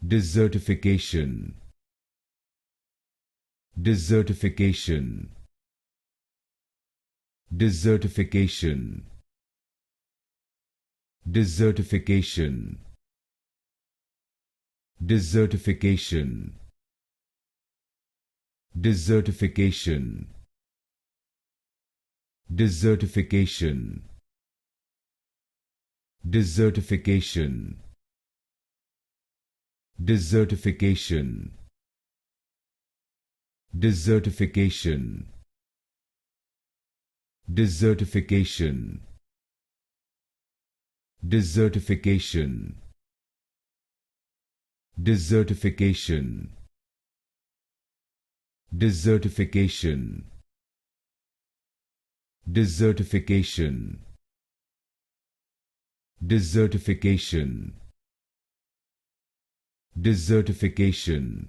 Desertification. Desertification. Desertification. Desertification. Desertification. Desertification. Desertification. Desertification. Desertification. Desertification. Desertification. Desertification. Desertification. Desertification. Desertification. Desertification. Desertification.